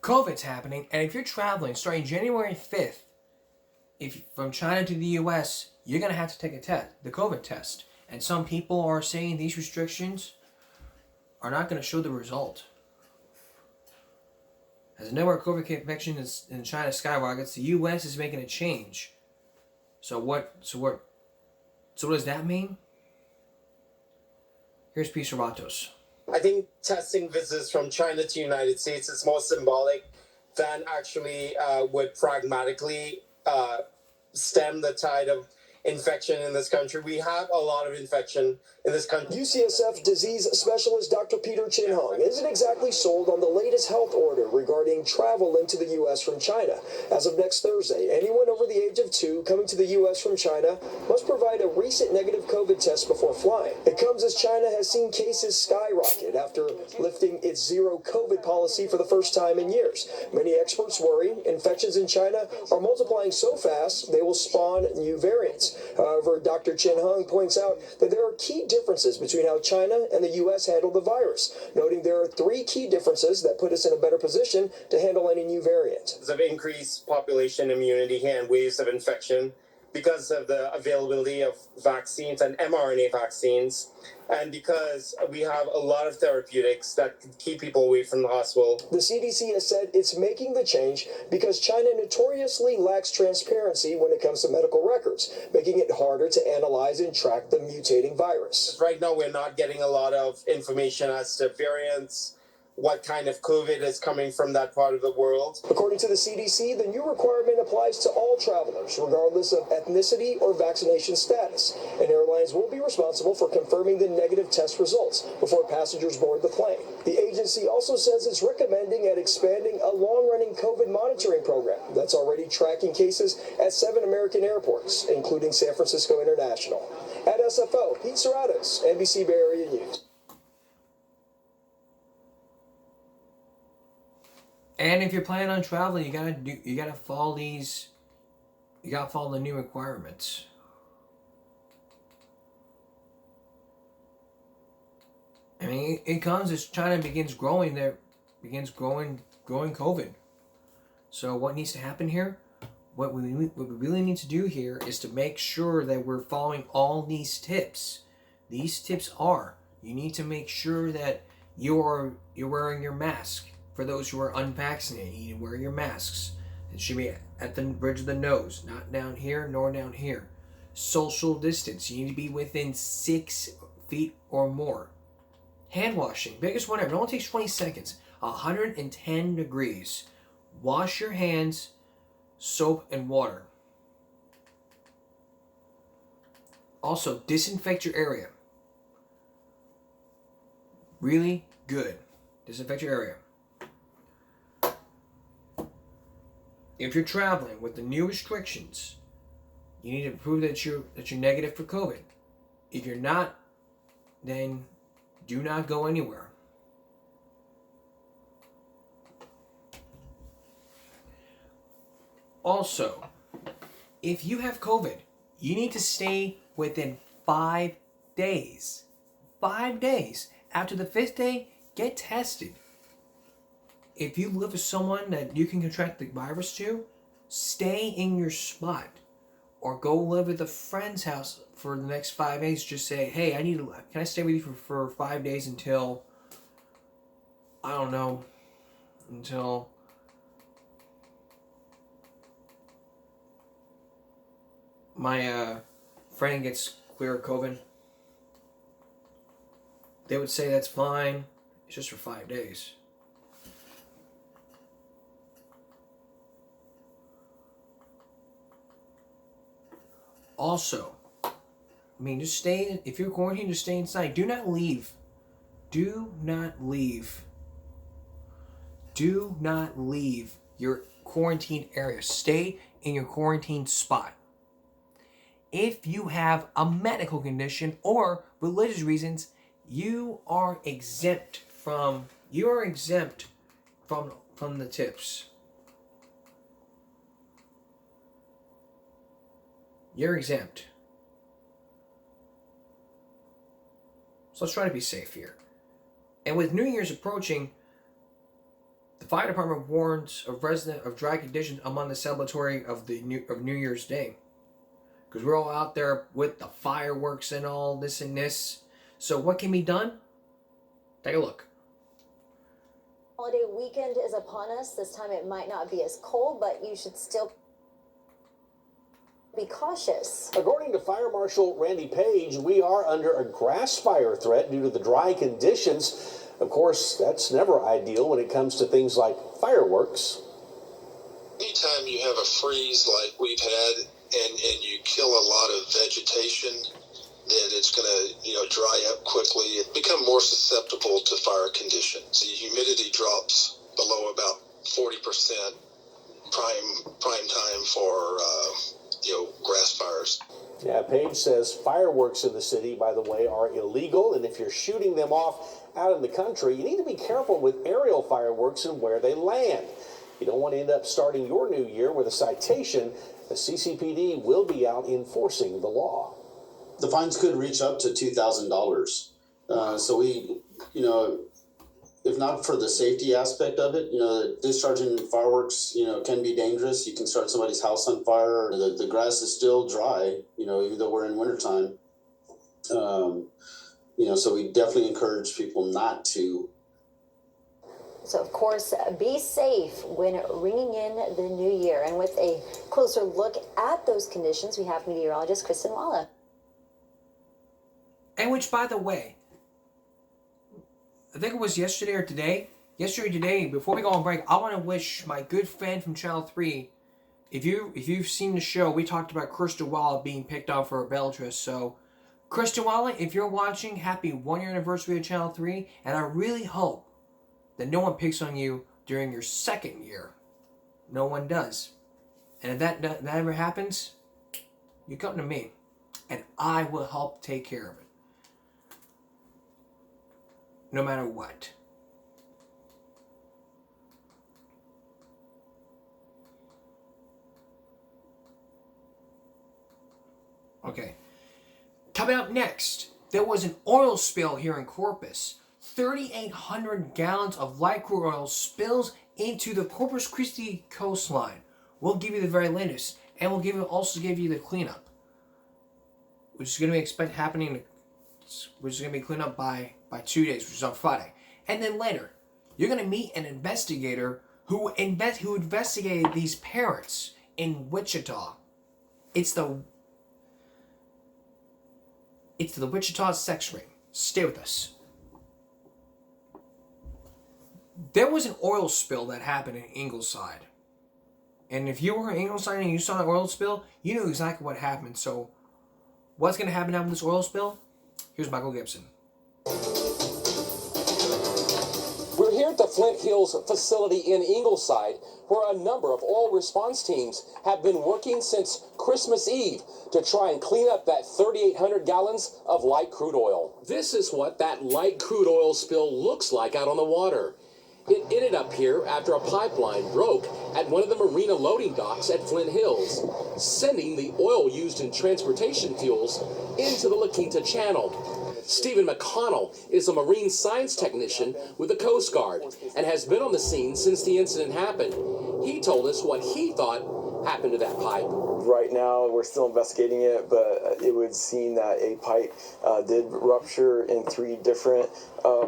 COVID's happening, and if you're traveling starting January 5th, if from China to the US, you're going to have to take a test, the COVID test. And some people are saying these restrictions are not going to show the result. As the number of COVID infections in China skyrockets, the US is making a change. So what does that mean? Here's Peter Ratos. I think testing visits from China to the United States is more symbolic than actually would pragmatically stem the tide of infection in this country. We have a lot of infection in this country. UCSF disease specialist Dr. Peter Chin-Hong isn't exactly sold on the latest health order regarding travel into the U.S. from China. As of next Thursday, anyone over the age of 2 coming to the U.S. from China must provide a recent negative COVID test before flying. It comes as China has seen cases skyrocket after lifting its zero COVID policy for the first time in years. Many experts worry infections in China are multiplying so fast they will spawn new variants. However, Dr. Chin-Hong points out that there are key differences between how China and the U.S. handle the virus, noting there are 3 key differences that put us in a better position to handle any new variant. Because of increased population immunity and waves of infection, because of the availability of vaccines and mRNA vaccines, and because we have a lot of therapeutics that can keep people away from the hospital. The CDC has said it's making the change because China notoriously lacks transparency when it comes to medical records, making it harder to analyze and track the mutating virus. Right now, we're not getting a lot of information as to variants, what kind of COVID is coming from that part of the world. According to the CDC, the new requirement applies to all travelers, regardless of ethnicity or vaccination status, and airlines will be responsible for confirming the negative test results before passengers board the plane. The agency also says it's recommending and expanding a long-running COVID monitoring program that's already tracking cases at 7 American airports, including San Francisco International. At SFO, Pete Serratos, NBC Bay Area News. And if you're planning on traveling, you gotta follow the new requirements. I mean, it comes as China begins growing COVID. So what needs to happen here? What we really need to do here is to make sure that we're following all these tips. These tips are: you need to make sure that you're wearing your mask. For those who are unvaccinated, you need to wear your masks. It should be at the bridge of the nose, not down here nor down here. Social distance, you need to be within 6 feet or more. Hand washing, biggest one ever. It only takes 20 seconds. 110 degrees. Wash your hands, soap and water. Also, disinfect your area. Really good. Disinfect your area. If you're traveling with the new restrictions, you need to prove that you're negative for COVID. If you're not, then do not go anywhere. Also, if you have COVID, you need to stay within 5 days. 5 days. After the 5th day, get tested. If you live with someone that you can contract the virus to, stay in your spot. Or go live at a friend's house for the next 5 days. Just say, hey, can I stay with you for 5 days until, I don't know, until my friend gets clear of COVID. They would say that's fine. It's just for 5 days. Also, just stay, if you're quarantined, just stay inside. Do not leave. Do not leave. Do not leave your quarantine area. Stay in your quarantine spot. If you have a medical condition or religious reasons, you are exempt from the tips. You're exempt. So let's try to be safe here. And with New Year's approaching, the fire department warns of resident of dry conditions among the celebratory of New Year's Day. Because we're all out there with the fireworks and all this and this. So what can be done? Take a look. Holiday weekend is upon us. This time it might not be as cold, but you should still be cautious. According to Fire Marshal Randy Page, we are under a grass fire threat due to the dry conditions. Of course, that's never ideal when it comes to things like fireworks. Anytime you have a freeze like we've had and you kill a lot of vegetation, then it's going to dry up quickly. It become more susceptible to fire conditions. The humidity drops below about 40%, prime time for grass fires. Yeah, Page says fireworks in the city, by the way, are illegal, and if you're shooting them off out in the country, you need to be careful with aerial fireworks and where they land. You don't want to end up starting your new year with a citation. The CCPD will be out enforcing the law. The fines could reach up to $2,000. So we, if not for the safety aspect of it, discharging fireworks, can be dangerous. You can start somebody's house on fire. The grass is still dry, even though we're in wintertime. So we definitely encourage people not to. So, of course, be safe when ringing in the new year. And with a closer look at those conditions, we have meteorologist Kristen Walla. And which, by the way, I think it was yesterday or today. Before we go on break, I want to wish my good friend from Channel 3, if you've seen the show, we talked about Kristen Walla being picked on for a Bellatrix. So, Kristen Walla, if you're watching, happy 1-year anniversary of Channel 3, and I really hope that no one picks on you during your second year. No one does. And if that ever happens, you come to me, and I will help take care of it. No matter what. Okay. Coming up next, there was an oil spill here in Corpus. 3,800 gallons of light crude oil spills into the Corpus Christi coastline. We'll give you the very latest, and we'll also give you the cleanup, which is going to be which is going to be cleaned up by 2 days, which is on Friday. And then later, you're going to meet an investigator who investigated these parents in Wichita. It's the Wichita sex ring. Stay with us. There was an oil spill that happened in Ingleside. And if you were in Ingleside and you saw an oil spill, you knew exactly what happened. So, what's going to happen after this oil spill? Here's Michael Gibson. We're here at the Flint Hills facility in Ingleside, where a number of oil response teams have been working since Christmas Eve to try and clean up that 3,800 gallons of light crude oil. This is what that light crude oil spill looks like out on the water. It ended up here after a pipeline broke at one of the marina loading docks at Flint Hills, sending the oil used in transportation fuels into the La Quinta Channel. Stephen McConnell is a marine science technician with the Coast Guard and has been on the scene since the incident happened. He told us what he thought happened to that pipe. Right now, we're still investigating it, but it would seem that a pipe did rupture in 3 different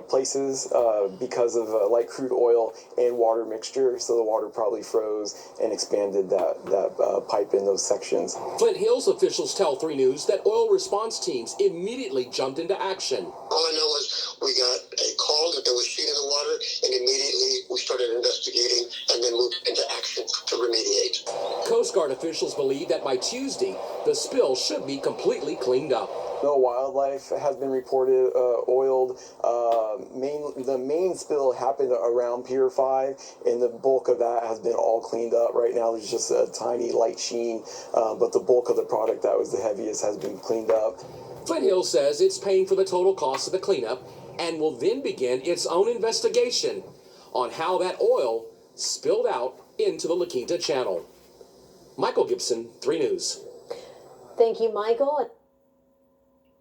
places because of light crude oil and water mixture. So the water probably froze and expanded that pipe in those sections. Flint Hills officials tell 3 News that oil response teams immediately jumped into action. All I know is we got a call that there was sheet in the water, and immediately we started investigating and then moved into action to remediate. Coast Guard officials believe that by Tuesday, the spill should be completely cleaned up. No wildlife has been reported oiled. The main spill happened around Pier 5, and the bulk of that has been all cleaned up. Right now, there's just a tiny light sheen, but the bulk of the product that was the heaviest has been cleaned up. Flint Hills says it's paying for the total cost of the cleanup and will then begin its own investigation on how that oil spilled out into the La Quinta Channel. Michael Gibson, 3 News. Thank you, Michael.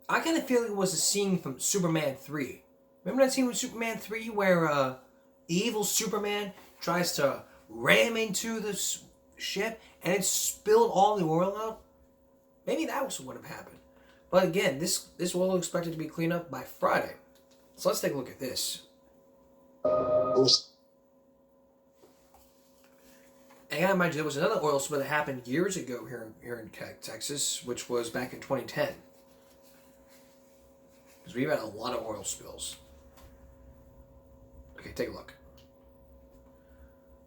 I kind of feel it was a scene from Superman 3. Remember that scene with Superman 3 where evil Superman tries to ram into the ship and it spilled all the oil out, maybe that was what would have happened. But again, this oil is expected to be cleaned up by Friday. So let's take a look at this. And I gotta imagine there was another oil spill that happened years ago here in Texas, which was back in 2010. Because we've had a lot of oil spills. Okay, take a look.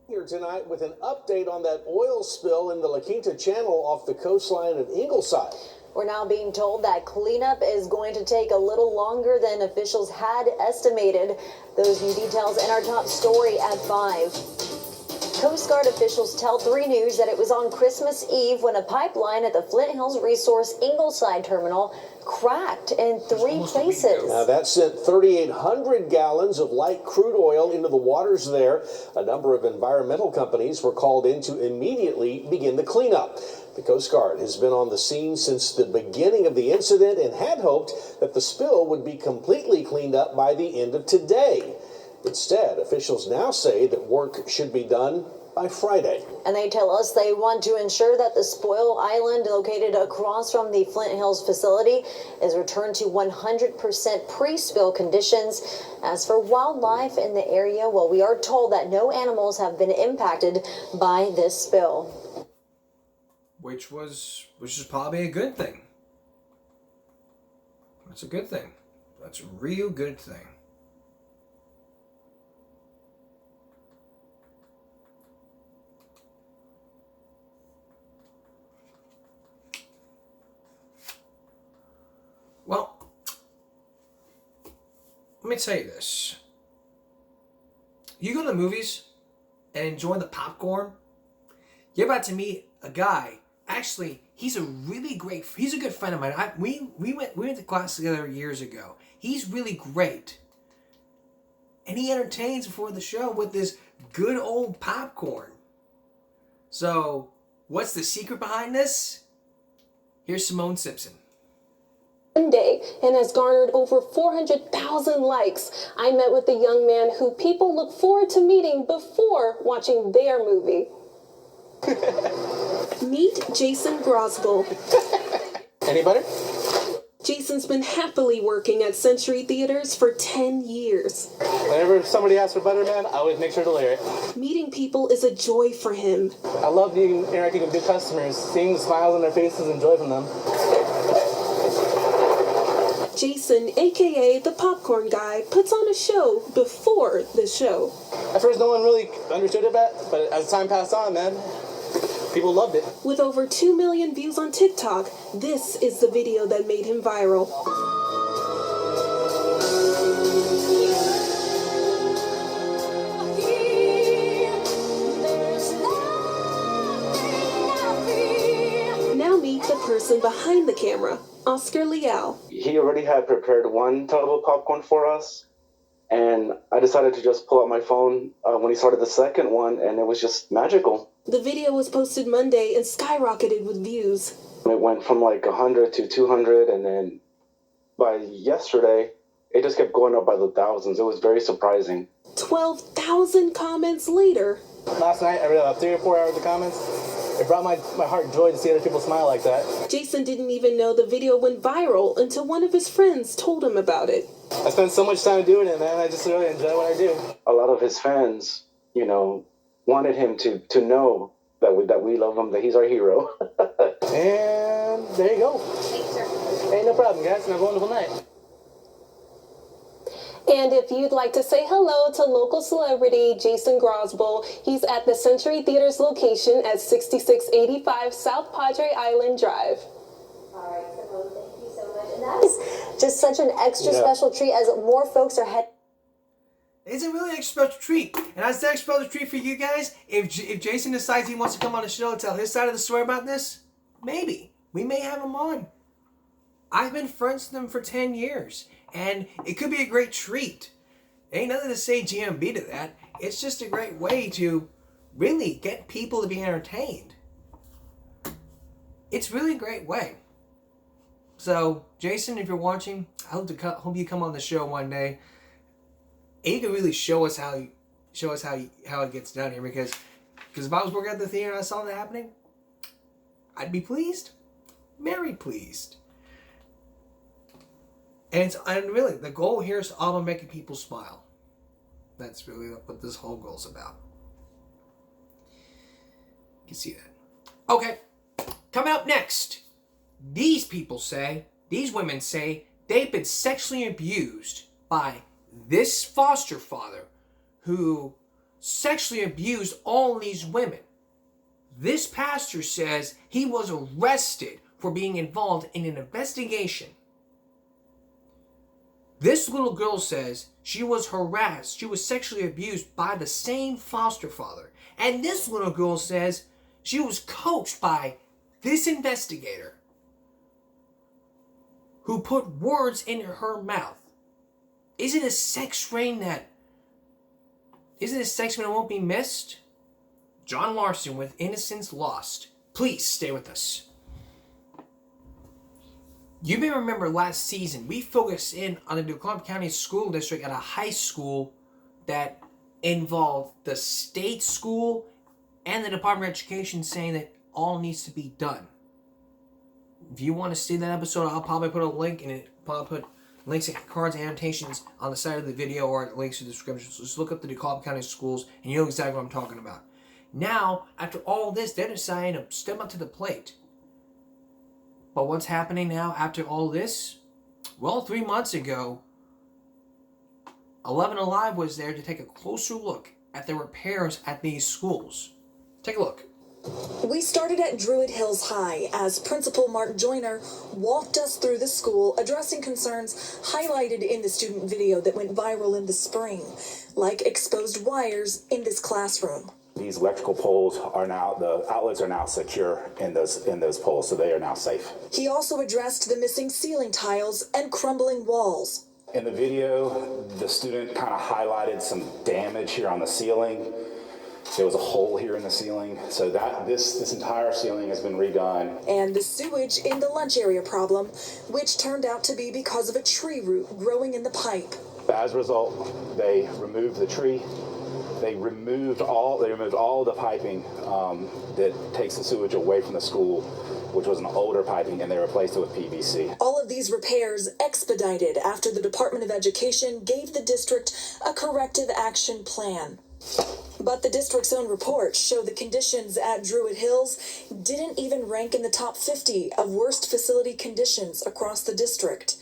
Here tonight with an update on that oil spill in the La Quinta Channel off the coastline of Ingleside. We're now being told that cleanup is going to take a little longer than officials had estimated. Those new details in our top story at 5. Coast Guard officials tell 3 News that it was on Christmas Eve when a pipeline at the Flint Hills Resource Ingleside Terminal cracked in 3 places. Now that sent 3,800 gallons of light crude oil into the waters there. A number of environmental companies were called in to immediately begin the cleanup. The Coast Guard has been on the scene since the beginning of the incident and had hoped that the spill would be completely cleaned up by the end of today. Instead, officials now say that work should be done by Friday. And they tell us they want to ensure that the spoil island located across from the Flint Hills facility is returned to 100% pre-spill conditions. As for wildlife in the area, well, we are told that no animals have been impacted by this spill. Which is probably a good thing. That's a good thing. That's a real good thing. Well, let me tell you this. You go to the movies and enjoy the popcorn, you're about to meet a guy. Actually, he's a good friend of mine. We went to class together years ago. He's really great. And he entertains before the show with this good old popcorn. So, what's the secret behind this? Here's Simone Simpson. Day and has garnered over 400,000 likes. I met with a young man who people look forward to meeting before watching their movie. Meet Jason Grosboll. Any better? Jason's been happily working at Century Theaters for 10 years. Whenever somebody asks for butter, man, I always make sure to layer it. Meeting people is a joy for him. I love interacting with good customers, seeing the smiles on their faces and joy from them. Jason, aka the popcorn guy, puts on a show before the show. At first, no one really understood it, but as time passed on, man, people loved it. With over 2 million views on TikTok, this is the video that made him viral. Now meet the person behind the camera, Oscar Leal. He already had prepared one tub of popcorn for us, and I decided to just pull out my phone when he started the second one, and it was just magical. The video was posted Monday and skyrocketed with views. It went from like 100 to 200, and then by yesterday, it just kept going up by the thousands. It was very surprising. 12,000 comments later. Last night, I read about 3 or 4 hours of comments. It brought my heart joy to see other people smile like that. Jason didn't even know the video went viral until one of his friends told him about it. I spent so much time doing it, man. I just really enjoy what I do. A lot of his fans, wanted him to know that we love him, that he's our hero. And there you go. Thanks, sir. Hey, no problem, guys, and have a wonderful night. And if you'd like to say hello to local celebrity Jason Grosboll, he's at the Century Theaters location at 6685 South Padre Island Drive. All right, Simone, thank you so much. And that is just such an extra special treat as more folks are heading. It's a really extra special treat. And as an extra special treat for you guys, if Jason decides he wants to come on the show and tell his side of the story about this, maybe. We may have him on. I've been friends with him for 10 years. And it could be a great treat. Ain't nothing to say GMB to that. It's just a great way to really get people to be entertained. It's really a great way. So, Jason, if you're watching, I hope you come on the show one day. And you can really show us show us how it gets done here, because if I was working at the theater and I saw that happening, I'd be pleased, very pleased. And really, the goal here is all about making people smile. That's really what this whole goal is about. You can see that. Okay, coming up next, these women say they've been sexually abused by this foster father who sexually abused all these women. This pastor says he was arrested for being involved in an investigation. This little girl says she was harassed, she was sexually abused by the same foster father. And this little girl says she was coached by this investigator who put words in her mouth. Is it a sex ring that won't be missed? John Larson with Innocence Lost. Please stay with us. You may remember last season, we focused in on the DeKalb County School District at a high school that involved the state school and the Department of Education saying that all needs to be done. If you want to see that episode, I'll probably put a link in it. Probably put links and cards and annotations on the side of the video or links in the description. So just look up the DeKalb County Schools and you know exactly what I'm talking about. Now, after all this, they're deciding to step up to the plate. But what's happening now after all this? Well, 3 months ago, 11 Alive was there to take a closer look at the repairs at these schools. Take a look. We started at Druid Hills High as Principal Mark Joyner walked us through the school, addressing concerns highlighted in the student video that went viral in the spring, like exposed wires in this classroom. These electrical poles are now, the outlets are now secure in those poles, so they are now safe. He also addressed the missing ceiling tiles and crumbling walls. In the video, the student kind of highlighted some damage here on the ceiling. There was a hole here in the ceiling, so that this entire ceiling has been redone. And the sewage in the lunch area problem, which turned out to be because of a tree root growing in the pipe. As a result, they removed the tree. They removed all of the piping that takes the sewage away from the school, which was an older piping, and they replaced it with PVC. All of these repairs expedited after the Department of Education gave the district a corrective action plan. But the district's own reports show the conditions at Druid Hills didn't even rank in the top 50 of worst facility conditions across the district.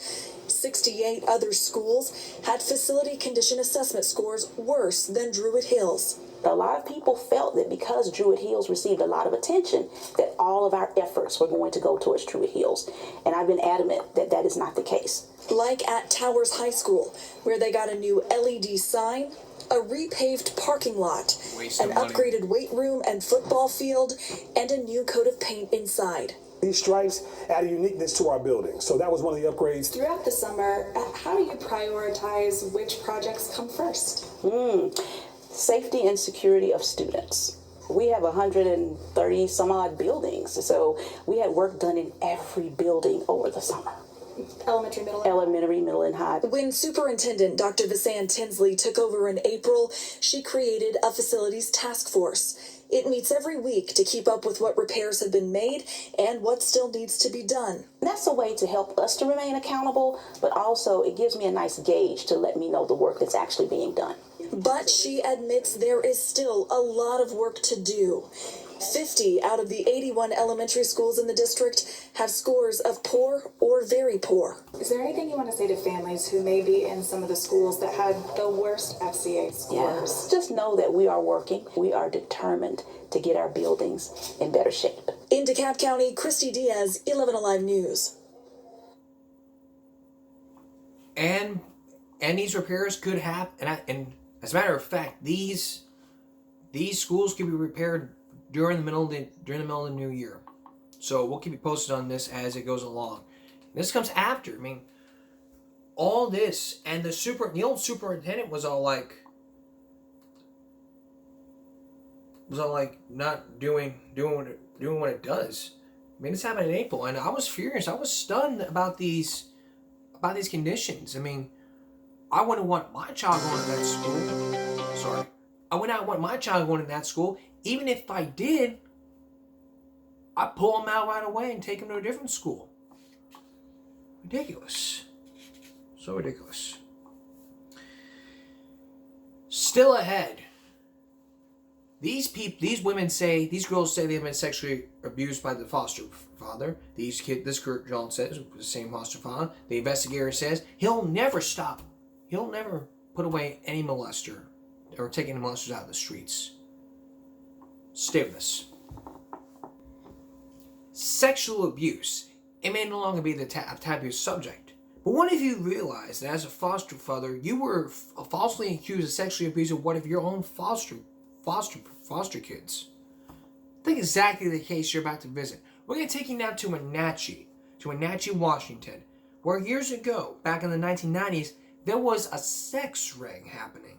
68 other schools had facility condition assessment scores worse than Druid Hills. A lot of people felt that because Druid Hills received a lot of attention, that all of our efforts were going to go towards Druid Hills. And I've been adamant that that is not the case. Like at Towers High School, where they got a new LED sign, a repaved parking lot, an upgraded weight room and football field, and a new coat of paint inside. These stripes add a uniqueness to our building, so that was one of the upgrades. Throughout the summer, how do you prioritize which projects come first? Safety and security of students. We have 130 some odd buildings, so we had work done in every building over the summer. Elementary, middle, and high. When Superintendent Dr. Visan Tinsley took over in April, she created a facilities task force. It meets every week to keep up with what repairs have been made and what still needs to be done. That's a way to help us to remain accountable, but also it gives me a nice gauge to let me know the work that's actually being done. But she admits there is still a lot of work to do. 50 out of the 81 elementary schools in the district have scores of poor or very poor. Is there anything you want to say to families who may be in some of the schools that had the worst FCA scores? Just know that we are working. We are determined to get our buildings in better shape. In DeKalb County, Christy Diaz, 11 Alive News. And these repairs could happen, and as a matter of fact, these schools could be repaired during the middle of the new year. So we'll keep you posted on this as it goes along. This comes after, I mean, all this, and the old superintendent was all like not doing what it does. I mean, this happened in April, and I was furious. I was stunned about these conditions. I mean, I wouldn't want my child going to that school. I I would not want my child going to that school. Even if I did, I'd pull them out right away and take them to a different school. Ridiculous. So ridiculous. Still ahead. These women say, these girls say they've been sexually abused by the foster father. This girl says, the same foster father. The investigator says he'll never stop. He'll never put away any molester or take any molesters out of the streets. Stay with us. Sexual abuse. It may no longer be the taboo subject. But what if you realized that as a foster father, you were falsely accused of sexually abusing one of your own foster kids? Think exactly the case you're about to visit. We're going to take you now to Wenatchee, Washington, where years ago, back in the 1990s, there was a sex ring happening.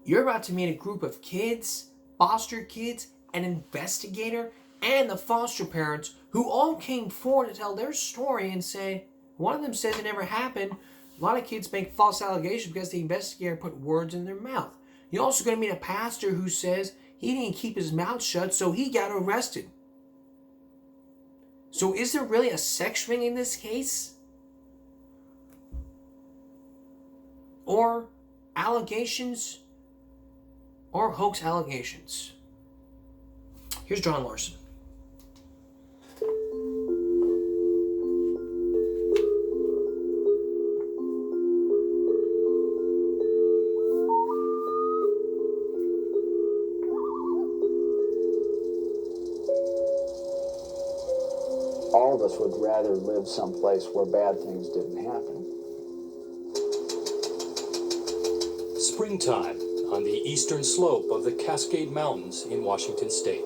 You're about to meet a group of kids, foster kids, an investigator, and the foster parents who all came forward to tell their story and say, one of them says it never happened. A lot of kids make false allegations because the investigator put words in their mouth. You're also going to meet a pastor who says he didn't keep his mouth shut, so he got arrested. So is there really a sex ring in this case? Or allegations? Or hoax allegations? Here's John Larson. All of us would rather live someplace where bad things didn't happen. Springtime on the eastern slope of the Cascade Mountains in Washington State.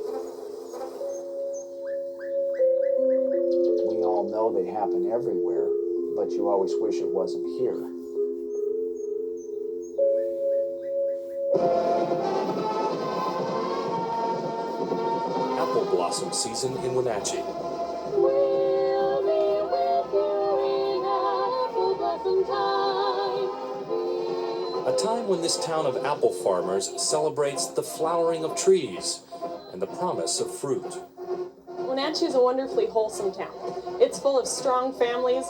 We all know they happen everywhere, but you always wish it wasn't here. Apple blossom season in Wenatchee. A time when this town of apple farmers celebrates the flowering of trees and the promise of fruit. Wenatchee is a wonderfully wholesome town. It's full of strong families.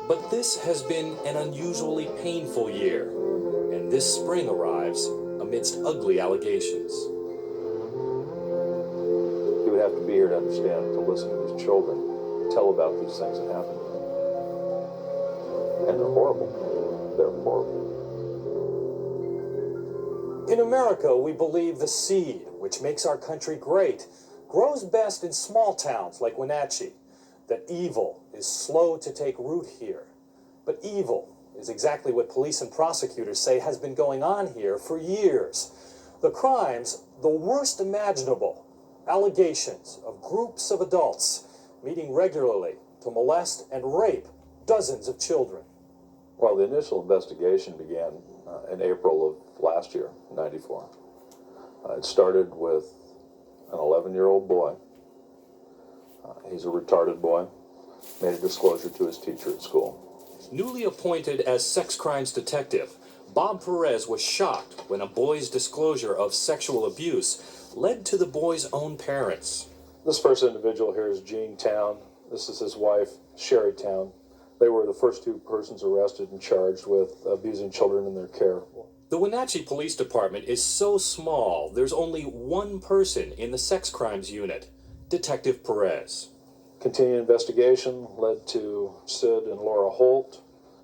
But this has been an unusually painful year, and this spring arrives amidst ugly allegations. You would have to be here to understand, to listen to these children tell about these things that happen. And they're horrible. They're horrible. In America, we believe the seed, which makes our country great, grows best in small towns like Wenatchee, that evil is slow to take root here. But evil is exactly what police and prosecutors say has been going on here for years. The crimes, the worst imaginable, allegations of groups of adults meeting regularly to molest and rape dozens of children. Well, the initial investigation began in April of last year, 94. It started with an 11-year-old boy. He's a retarded boy. Made a disclosure to his teacher at school. Newly appointed as sex crimes detective, Bob Perez was shocked when a boy's disclosure of sexual abuse led to the boy's own parents. This first individual here is Gene Town. This is his wife, Sherry Town. They were the first two persons arrested and charged with abusing children in their care. The Wenatchee Police Department is so small, there's only one person in the sex crimes unit, Detective Perez. Continuing investigation led to Sid and Laura Holt.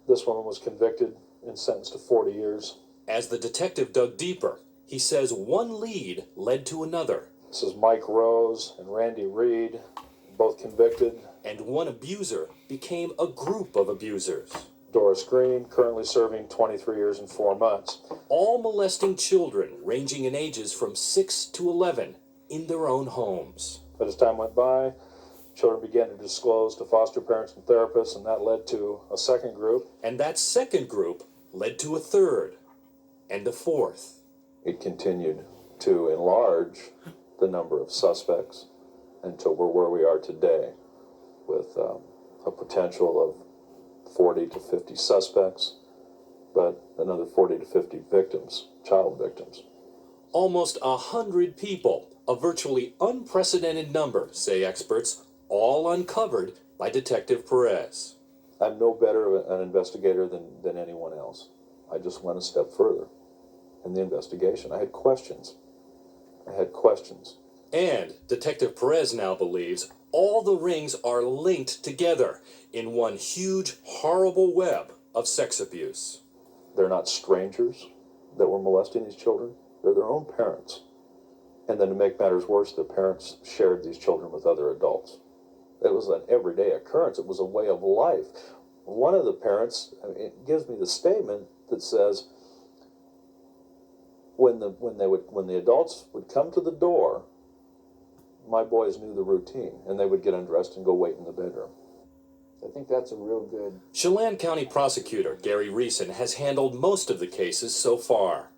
This woman was convicted and sentenced to 40 years. As the detective dug deeper, he says one lead led to another. This is Mike Rose and Randy Reed, both convicted. And one abuser became a group of abusers. Doris Green, currently serving 23 years and 4 months. All molesting children ranging in ages from 6 to 11 in their own homes. But as time went by, children began to disclose to foster parents and therapists, and that led to a second group. And that second group led to a third and a fourth. It continued to enlarge the number of suspects until we're where we are today, with a potential of 40 to 50 suspects but another 40 to 50 victims, child victims. Almost 100 people, a virtually unprecedented number, say experts, all uncovered by Detective Perez. I'm no better an investigator than anyone else. I just went a step further in the investigation. I had questions. And Detective Perez now believes all the rings are linked together in one huge, horrible web of sex abuse. They're not strangers that were molesting these children. They're their own parents. And then to make matters worse, the parents shared these children with other adults. It was an everyday occurrence. It was a way of life. One of the parents, it gives me the statement that says, when the adults would come to the door, my boys knew the routine, and they would get undressed and go wait in the bedroom. I think that's a real good... Chelan County Prosecutor Gary Reeson has handled most of the cases so far.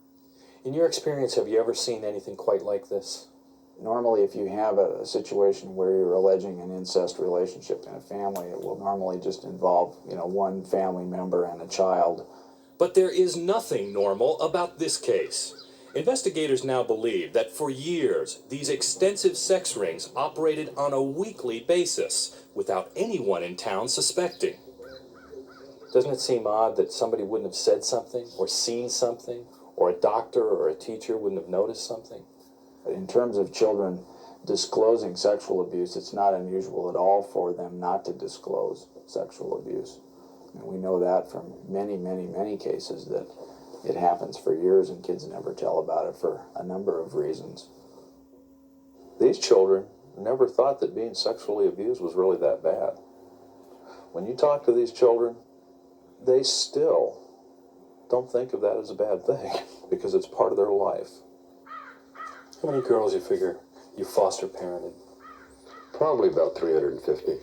In your experience, have you ever seen anything quite like this? Normally, if you have a situation where you're alleging an incest relationship in a family, it will normally just involve, one family member and a child. But there is nothing normal about this case. Investigators now believe that for years, these extensive sex rings operated on a weekly basis without anyone in town suspecting. Doesn't it seem odd that somebody wouldn't have said something or seen something, or a doctor or a teacher wouldn't have noticed something? In terms of children disclosing sexual abuse, it's not unusual at all for them not to disclose sexual abuse. And we know that from many, many, many cases that it happens for years and kids never tell about it for a number of reasons. These children never thought that being sexually abused was really that bad. When you talk to these children, they still don't think of that as a bad thing because it's part of their life. How many girls you figure you foster parented? Probably about 350.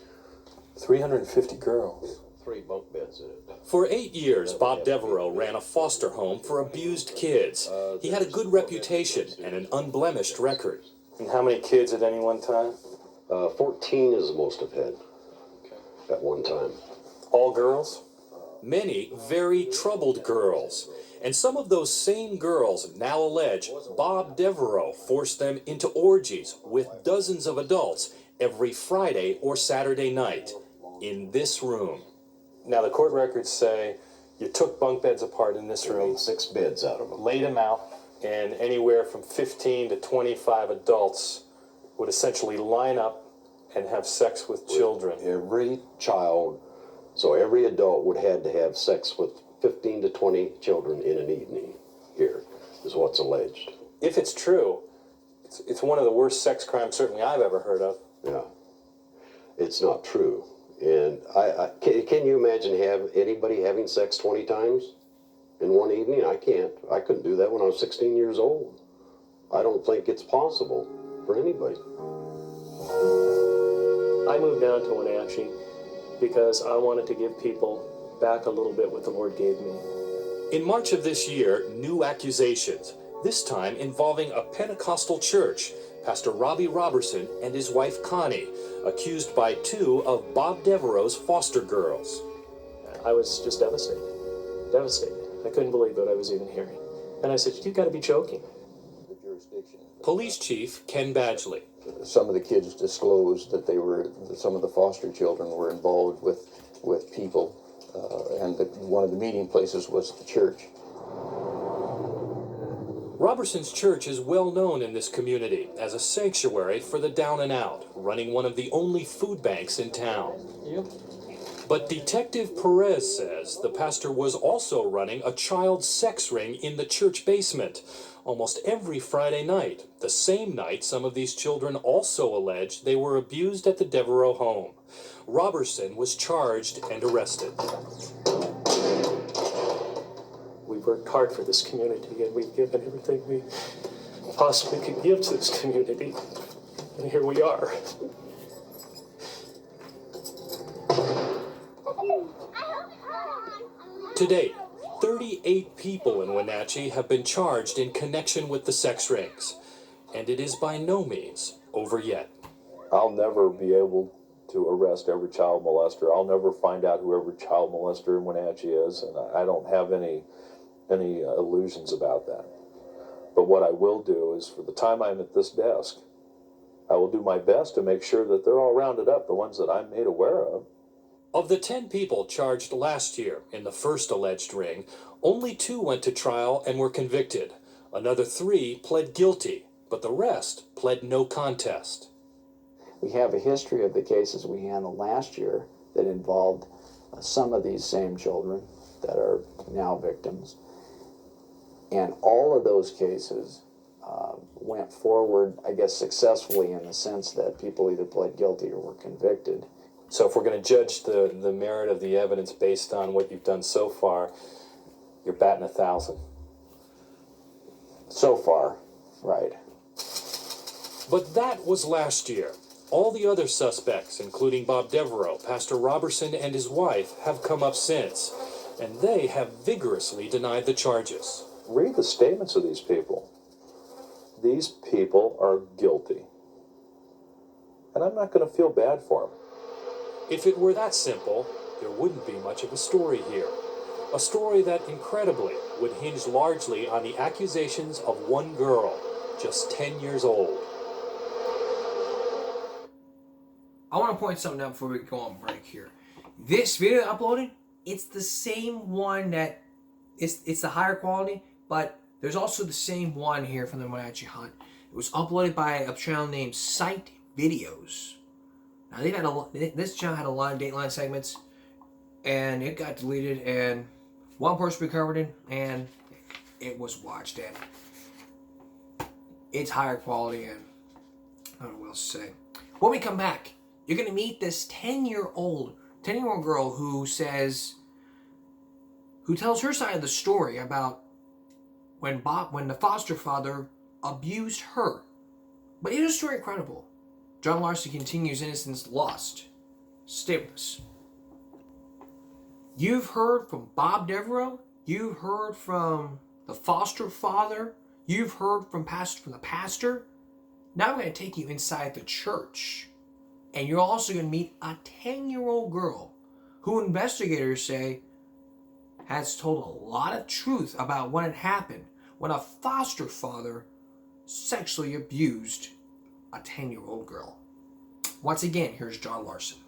350 girls. 3 bunk beds in it. For 8 years, Bob Devereaux ran a foster home for abused kids. He had a good reputation and an unblemished record. And how many kids at any one time? 14 is the most I've had at one time. All girls? Many very troubled girls. And some of those same girls now allege Bob Devereaux forced them into orgies with dozens of adults every Friday or Saturday night in this room. Now, the court records say you took bunk beds apart in this room. 6 beds out of them. Laid them out, and anywhere from 15 to 25 adults would essentially line up and have sex with children. Every child, so every adult would have to have sex with 15 to 20 children in an evening. Here is what's alleged. If it's true, it's one of the worst sex crimes certainly I've ever heard of. Yeah, it's not true. And can you imagine anybody having sex 20 times in one evening? I can't. I couldn't do that when I was 16 years old. I don't think it's possible for anybody. I moved down to Wenatchee because I wanted to give people back a little bit what the Lord gave me. In March of this year, new accusations, this time involving a Pentecostal church. Pastor Robbie Robertson and his wife Connie, accused by 2 of Bob Devereaux's foster girls. I was just devastated. I couldn't believe what I was even hearing. And I said, you've got to be joking. Police Chief Ken Badgley. Some of the kids disclosed that some of the foster children were involved with people, and that one of the meeting places was the church. Robertson's church is well known in this community as a sanctuary for the down and out, running one of the only food banks in town. But Detective Perez says the pastor was also running a child sex ring in the church basement almost every Friday night, the same night some of these children also alleged they were abused at the Devereaux home. Robertson was charged and arrested. We've worked hard for this community, and we've given everything we possibly could give to this community. And here we are. To date, 38 people in Wenatchee have been charged in connection with the sex rings. And it is by no means over yet. I'll never be able to arrest every child molester. I'll never find out who every child molester in Wenatchee is, and I don't have any illusions about that. But what I will do is, for the time I'm at this desk, I will do my best to make sure that they're all rounded up, the ones that I'm made aware of. Of the 10 people charged last year in the first alleged ring, only 2 went to trial and were convicted. Another 3 pled guilty, but the rest pled no contest. We have a history of the cases we handled last year that involved some of these same children that are now victims. And all of those cases went forward, I guess, successfully in the sense that people either pled guilty or were convicted. So if we're going to judge the merit of the evidence based on what you've done so far, you're batting 1,000. So far, right. But that was last year. All the other suspects, including Bob Devereaux, Pastor Robertson, and his wife, have come up since, and they have vigorously denied the charges. Read the statements of these people. These people are guilty. And I'm not going to feel bad for them. If it were that simple, there wouldn't be much of a story here. A story that, incredibly, would hinge largely on the accusations of one girl, just 10 years old. I want to point something out before we go on break here. This video uploaded, it's the same one that, it's the higher quality, but there's also the same one here from the Wenatchee Hunt. It was uploaded by a channel named Sight Videos. Now this channel had a lot of Dateline segments, and it got deleted, and one person recovered it, and it was watched, and it's higher quality, and I don't know what else to say. When we come back, you're gonna meet this 10-year-old girl who tells her side of the story about when the foster father abused her. But is the story incredible? John Larson continues Innocence Lost. Stay with us. You've heard from Bob Devereaux. You've heard from the foster father. You've heard from the pastor. Now I'm going to take you inside the church. And you're also going to meet a 10-year-old girl who investigators say has told a lot of truth about what had happened when a foster father sexually abused a 10-year-old girl. Once again, here's John Larson.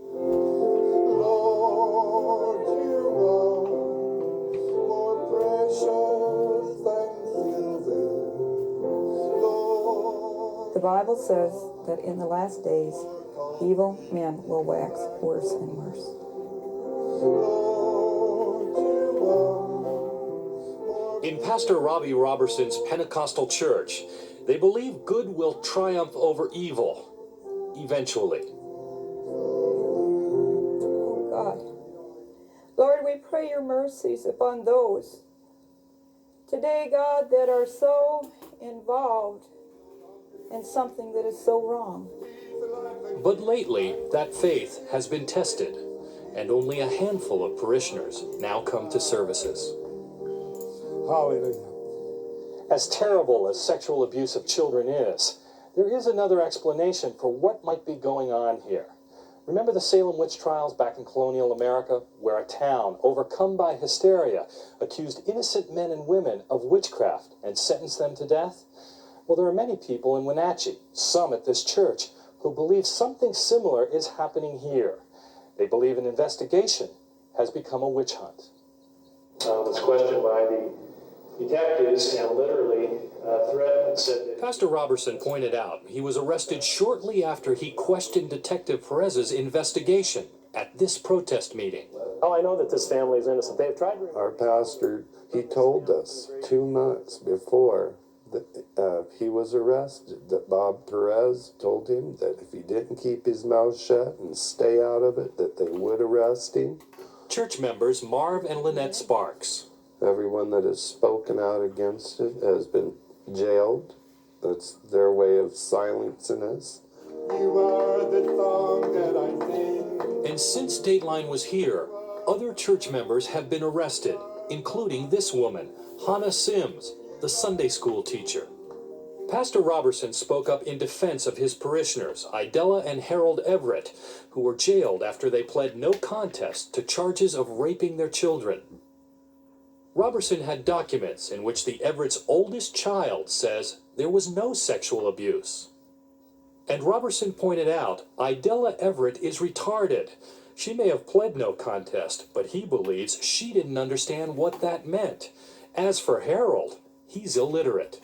Lord, you are more precious than silver. Lord, the Bible says that in the last days, evil men will wax worse and worse. In Pastor Robbie Robertson's Pentecostal church, they believe good will triumph over evil, eventually. Oh God, Lord, we pray your mercies upon those today, God, that are so involved in something that is so wrong. But lately, that faith has been tested, and only a handful of parishioners now come to services. Hallelujah. As terrible as sexual abuse of children is, there is another explanation for what might be going on here. Remember the Salem witch trials back in colonial America, where a town, overcome by hysteria, accused innocent men and women of witchcraft and sentenced them to death? Well, there are many people in Wenatchee, some at this church, who believe something similar is happening here. They believe an investigation has become a witch hunt. Was questioned by the detectives and literally threatened and said that... Pastor Robertson pointed out he was arrested shortly after he questioned Detective Perez's investigation at this protest meeting. Oh, I know that this family is innocent. They've tried to... Our pastor, he told us 2 months before that he was arrested, that Bob Perez told him that if he didn't keep his mouth shut and stay out of it, that they would arrest him. Church members Marv and Lynette Sparks. Everyone that has spoken out against it has been jailed. That's their way of silencing us. you are the song that I sing. And since Dateline was here, other church members have been arrested, including this woman, Hannah Sims, the Sunday school teacher. Pastor Robertson spoke up in defense of his parishioners, Idella and Harold Everett, who were jailed after they pled no contest to charges of raping their children. Robertson had documents in which the Everett's oldest child says there was no sexual abuse. And Robertson pointed out, Idella Everett is retarded. She may have pled no contest, but he believes she didn't understand what that meant. As for Harold, he's illiterate.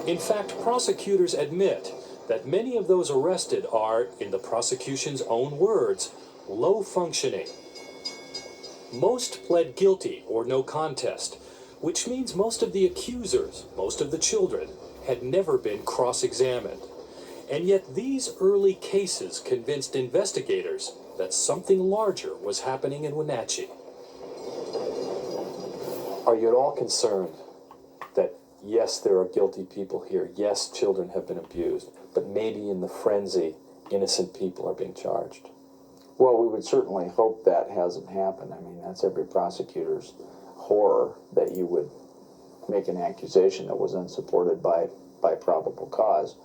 In fact, prosecutors admit that many of those arrested are, in the prosecution's own words, low functioning. Most pled guilty or no contest, which means most of the accusers, most of the children, had never been cross-examined. And yet these early cases convinced investigators that something larger was happening in Wenatchee. Are you at all concerned that, yes, there are guilty people here, yes, children have been abused, but maybe in the frenzy, innocent people are being charged? Well, we would certainly hope that hasn't happened. I mean, that's every prosecutor's horror, that you would make an accusation that was unsupported by probable cause.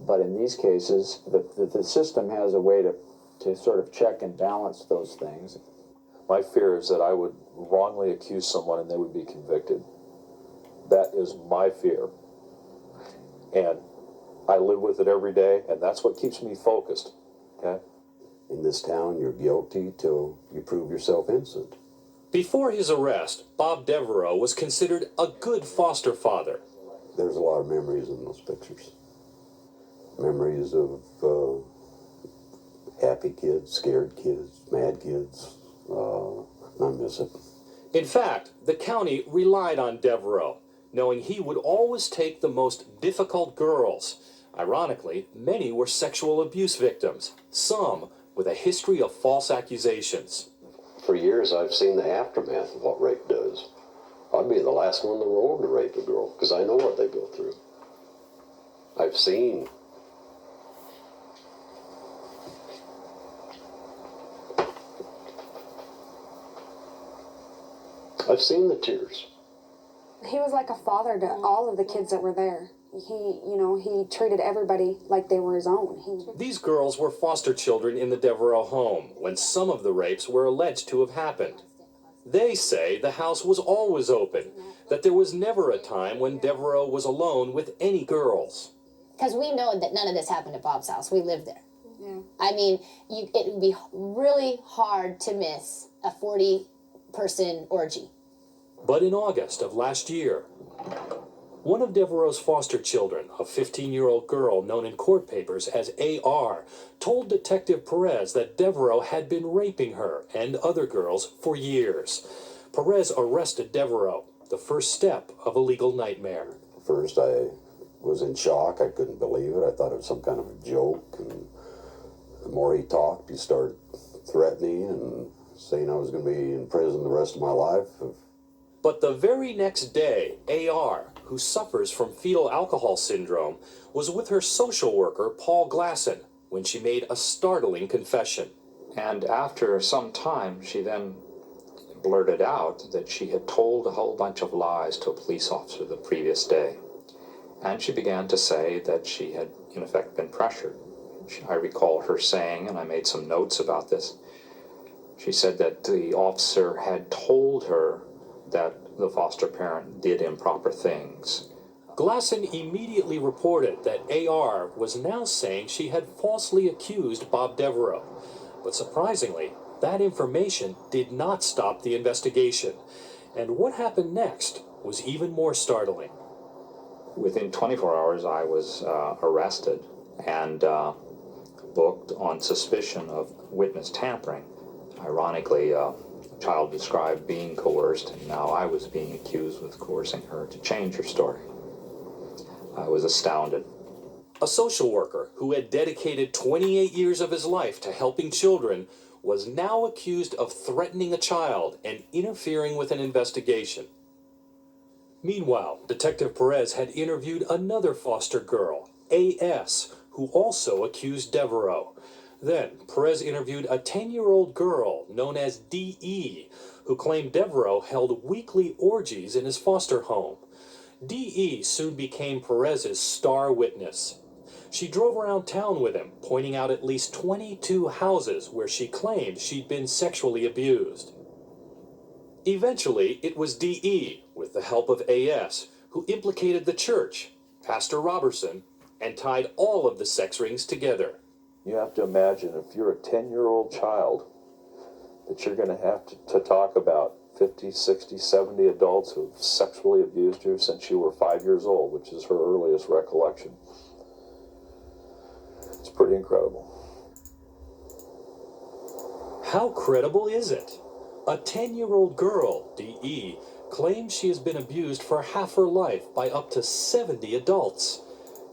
But in these cases, the system has a way to sort of check and balance those things. My fear is that I would wrongly accuse someone and they would be convicted. That is my fear. And I live with it every day, and that's what keeps me focused. Okay? In this town, you're guilty till you prove yourself innocent. Before his arrest, Bob Devereaux was considered a good foster father. There's a lot of memories in those pictures. Memories of happy kids, scared kids, mad kids. I miss it. In fact, the county relied on Devereaux, knowing he would always take the most difficult girls. Ironically, many were sexual abuse victims, some with a history of false accusations. For years, I've seen the aftermath of what rape does. I'd be the last one in the world to rape a girl, because I know what they go through. I've seen the tears. He was like a father to all of the kids that were there. He treated everybody like they were his own. These girls were foster children in the Devereaux home when some of the rapes were alleged to have happened. They say the house was always open, that there was never a time when Devereaux was alone with any girls. Because we know that none of this happened at Bob's house. We lived there. Yeah. I mean, it would be really hard to miss a 40-person orgy. But in August of last year, one of Devereaux's foster children, a 15-year-old girl known in court papers as AR, told Detective Perez that Devereaux had been raping her and other girls for years. Perez arrested Devereaux, the first step of a legal nightmare. First, I was in shock. I couldn't believe it. I thought it was some kind of a joke. And the more he talked, he started threatening and saying I was going to be in prison the rest of my life. But the very next day, AR, who suffers from fetal alcohol syndrome, was with her social worker, Paul Glasson, when she made a startling confession. And after some time, she then blurted out that she had told a whole bunch of lies to a police officer the previous day. And she began to say that she had, in effect, been pressured. I recall her saying, and I made some notes about this, she said that the officer had told her that the foster parent did improper things. Glasson immediately reported that AR was now saying she had falsely accused Bob Devereaux. But surprisingly, that information did not stop the investigation. And what happened next was even more startling. Within 24 hours, I was arrested and booked on suspicion of witness tampering. Ironically, child described being coerced, and now I was being accused with coercing her to change her story. I was astounded. A social worker who had dedicated 28 years of his life to helping children was now accused of threatening a child and interfering with an investigation. Meanwhile, Detective Perez had interviewed another foster girl, AS, who also accused Devereaux. Then, Perez interviewed a 10-year-old girl known as DE, who claimed Devereaux held weekly orgies in his foster home. Dee soon became Perez's star witness. She drove around town with him, pointing out at least 22 houses where she claimed she'd been sexually abused. Eventually, it was Dee, with the help of AS, who implicated the church, Pastor Robertson, and tied all of the sex rings together. You have to imagine if you're a 10-year-old child that you're going to have to talk about 50, 60, 70 adults who've sexually abused you since you were 5 years old, which is her earliest recollection. It's pretty incredible. How credible is it? A 10-year-old girl, Dee, claims she has been abused for half her life by up to 70 adults.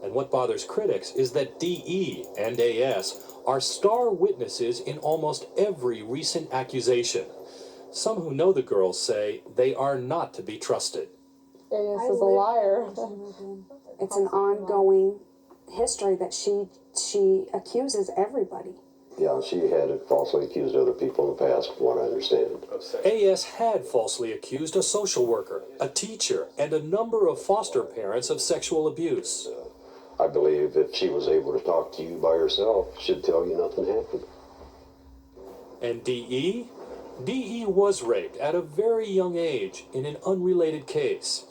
And what bothers critics is that Dee and AS are star witnesses in almost every recent accusation. Some who know the girls say they are not to be trusted. AS is a liar. It's an ongoing history that she accuses everybody. Yeah, she had falsely accused other people in the past, from what I understand. AS had falsely accused a social worker, a teacher, and a number of foster parents of sexual abuse. I believe if she was able to talk to you by herself, she'd tell you nothing happened. And Dee was raped at a very young age in an unrelated case.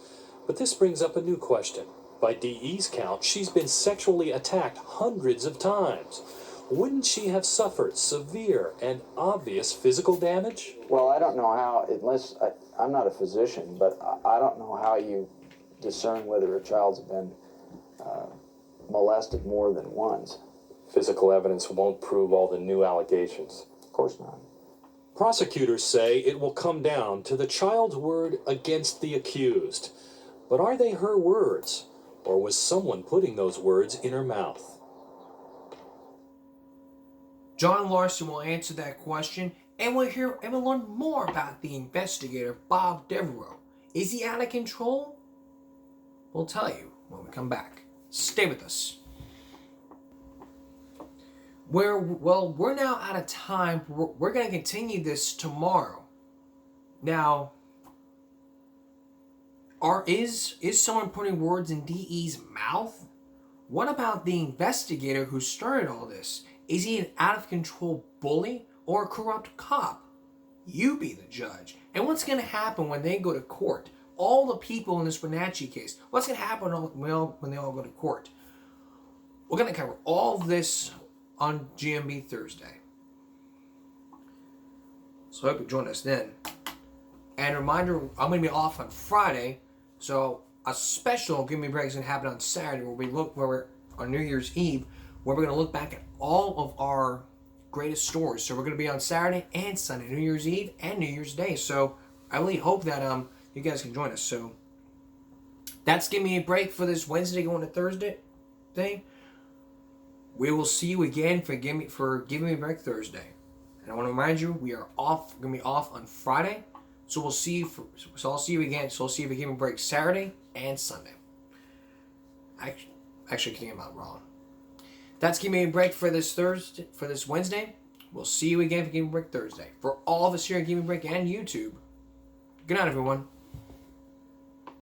But this brings up a new question. By Dee's count, she's been sexually attacked hundreds of times. Wouldn't she have suffered severe and obvious physical damage? Well, I don't know how, unless, I'm not a physician, but I don't know how you discern whether a child's been molested more than once. Physical evidence won't prove all the new allegations. Of course not. Prosecutors say it will come down to the child's word against the accused. But are they her words? Or was someone putting those words in her mouth? John Larson will answer that question, and we'll learn more about the investigator, Bob Devereaux. Is he out of control? We'll tell you when we come back. Stay with us. We're now out of time. We're going to continue this tomorrow. Now, is someone putting words in Dee's mouth? What about the investigator who started all this? Is he an out-of-control bully or a corrupt cop? You be the judge. And what's going to happen when they go to court? All the people in this Wenatchee case, what's going to happen when they all go to court? We're going to cover all this on GMB Thursday. So I hope you join us then. And a reminder, I'm going to be off on Friday, so a special Give Me a Break is going to happen on Saturday where we're on New Year's Eve, where we're going to look back at all of our greatest stories. So we're going to be on Saturday and Sunday, New Year's Eve and New Year's Day. So I really hope that you guys can join us. So that's Give Me a Break for this Wednesday going to Thursday thing. We will see you again for Give Me a Break Thursday. And I want to remind you, we are off. We're going to be off on Friday. So I'll see you again. So I'll see you for Give Me a Break Saturday and Sunday. Actually, getting them out wrong. That's Give Me a Break for this Wednesday. We'll see you again for Give Me a Break Thursday. For all of us here at Give Me a Break and YouTube, good night, everyone.